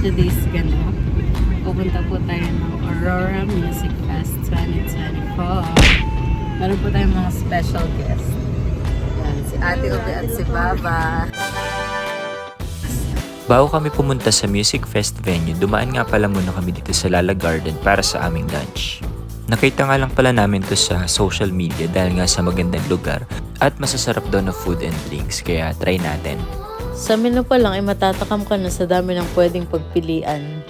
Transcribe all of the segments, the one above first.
today's ganap. Pupunta po tayo ng Aurora Music Fest 2024. Meron po tayong mga special guests. Yan, si Ate Ube at si Baba. Bago kami pumunta sa Music Fest venue, dumaan nga pala muna kami dito sa Lala Garden para sa aming lunch. Nakita nga lang pala namin to sa social media dahil nga sa magandang lugar at masasarap daw na food and drinks, kaya try natin. Sa menu pa lang ay matatakam ka na sa dami ng pwedeng pagpilian.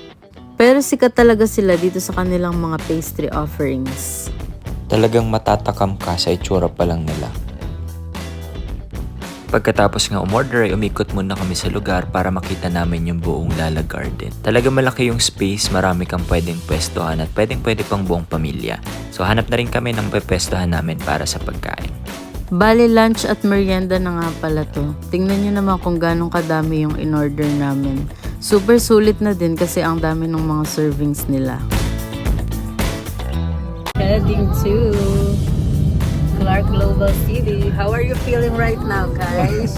Pero sikat talaga sila dito sa kanilang mga pastry offerings. Talagang matatakam ka sa itsura pa lang nila. Pagkatapos nga umorder ay umikot muna kami sa lugar para makita namin yung buong Lala Garden. Talagang malaki yung space, marami kang pwedeng pwestuhan at pwede pang buong pamilya. So hanap na rin kami ng pepwestuhan namin para sa pagkain. Bali, lunch at merienda na nga pala to. Tingnan nyo naman kung ganong kadami yung in-order namin. Super sulit na din kasi ang dami ng mga servings nila. Heading to Clark Global City. How are you feeling right now, guys?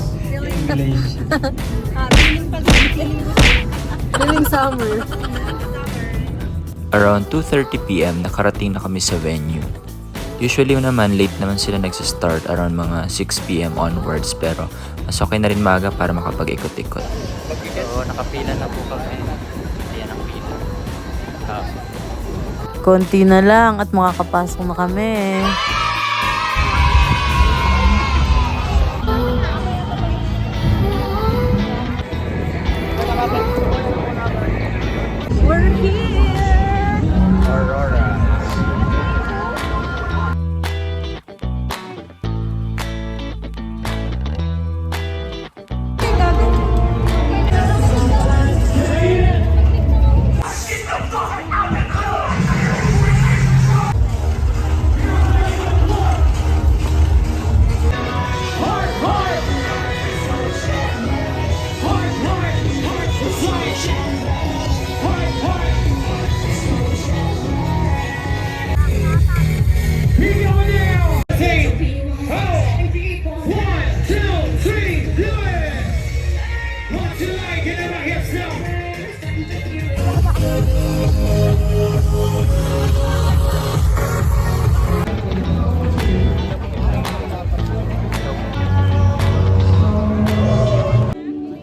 Feeling summer. Around 2:30 PM nakarating na kami sa venue. Usually naman late naman sila nagsistart around mga 6 PM onwards, pero mas okay na rin maaga para makapag-ikot-ikot. So nakapila na po kami. Ayan ang pila. Konti na lang at makakapasok na kami. We're here! Aurora.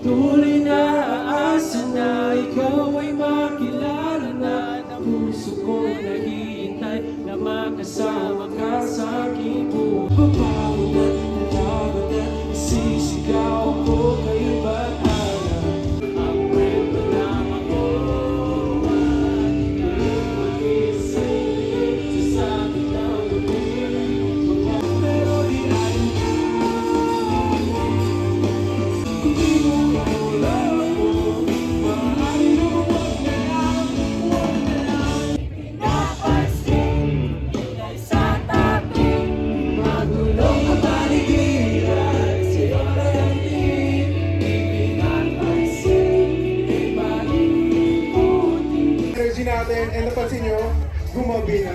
Tuloy na aasa na ikaw ay makilala na ang puso ko naghihintay na makasama ka sa aking buhay. Babago na nalagot na sisigaw ko kay Batana. Ang kwento lang ako at ikaw mag-isay sa sakit ng gabi. Pero di ay energy natin, and napansin nyo, gumabi na.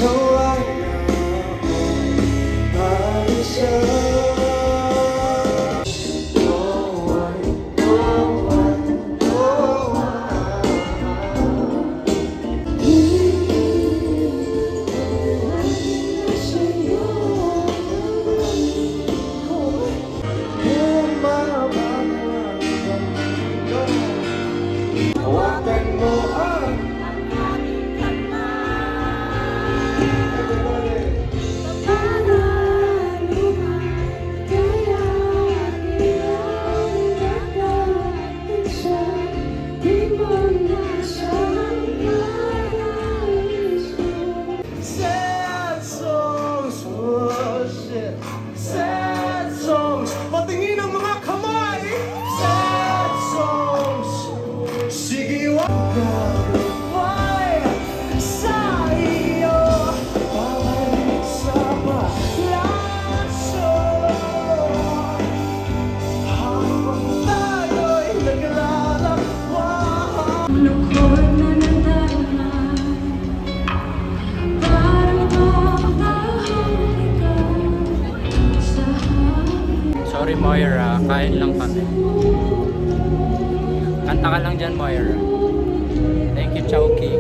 So I hawakan mo ang sad songs, oh shit. Sad songs, patingin ang mga kamay. Sad songs, sige wag why sa iyo babalik sa palaso habang tayo'y naglalakwa. Lungkot na nadarama Sorry Moira, kain lang kami. Kanta ka lang dyan Moira. Thank you Chowking.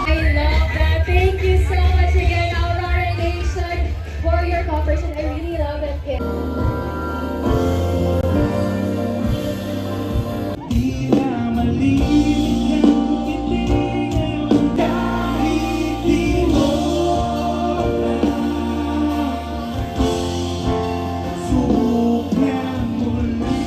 I love that. Thank you so much again, Aurora Nation, for your cooperation. I really love that kid. Di na maliit ang ngiti kahit di mo subukan muli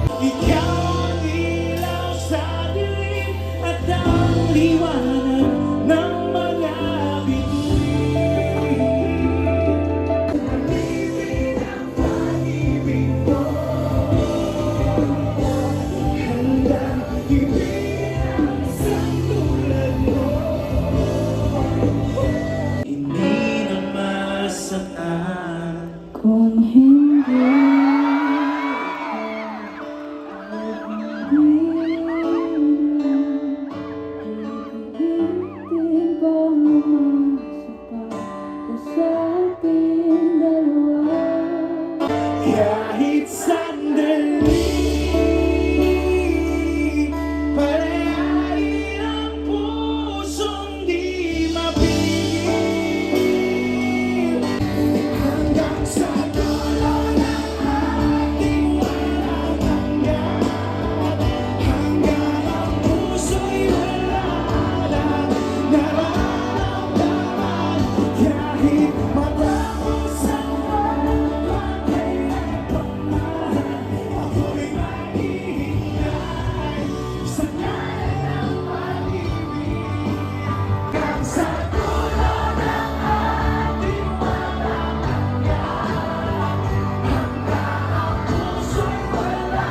at ikaw ang ilaw sa dilim at ang liwanag ng mga bituin. Pag-ibig ang pag-ibig mo, handang ibig ang isang tulad mo. Hindi na masaktan Kung hindi kahit sandali, palayain ang pusong di mapigil. Hanggang sa dulo ng ating walang hanggan, hanggang ang puso'y wala na nararamdaman. Kahit matapos ang walang pagkailan pagmahal, ako'y maghihintay sa ngalan ng pag-ibig. Hanggang sa dulo ng ating walang hanggan, hanggang ang puso'y wala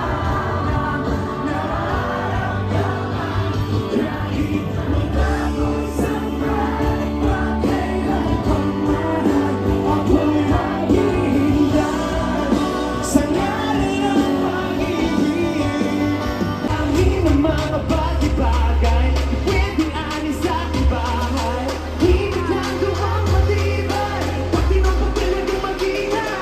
nang nararamdaman. Kahit matapos ang walang pagkailan pagmahal, ako'y maghihintay sa ngalan ng pag-ibig. Angin ng mga bagay-bagay, pwedeng anin sa ating bahay. Ibig lang gawang matibay, pati nang pagkalagang mag-ingay.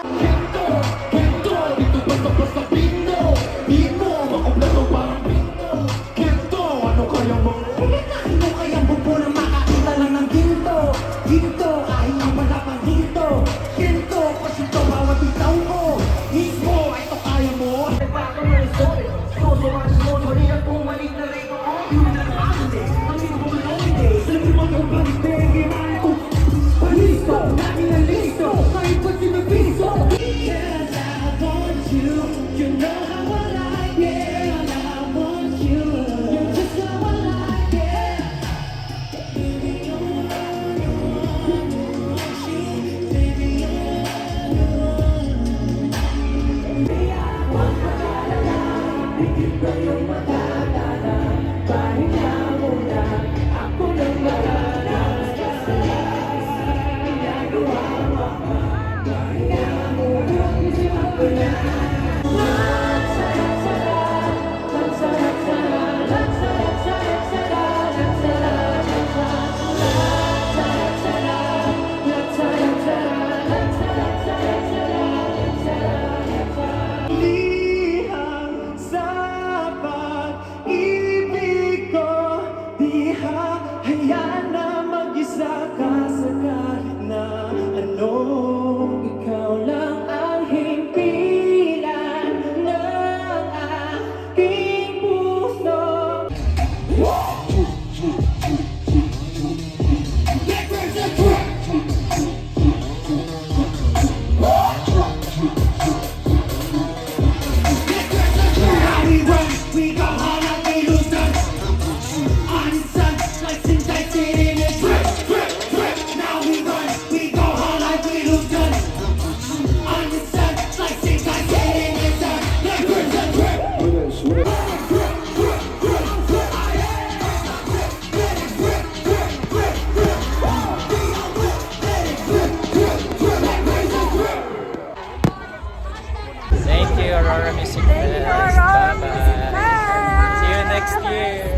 Kento, kento, dito basta-basta pinto. Di mo makumpleto parang pinto. Kento, ano kayang ano kayang bubulang makakita lang ng ginto. Ginto, kahit ang wala pang ginto. Kento, kasi ito bawat bitaw ko. Mismo, ito kaya mo. Listo, namin na listo, kahit pa sinabiso. Yes, I want you, you know how I like it. And I want you, you're just how I like it. Baby, you want you, baby, you Baby, I want magalala, hindi kayo matadala. Pahinga muna, ako nang bahala. Ginagawa mo, pahinga muna, ako na. Lihang sa pag-ibig ko, di hayaan na mag-isa ka sa kahit na ano. Ikaw lang ang himpilan ng aking puso. Aurora Music Fest. Bye-bye. See you next year.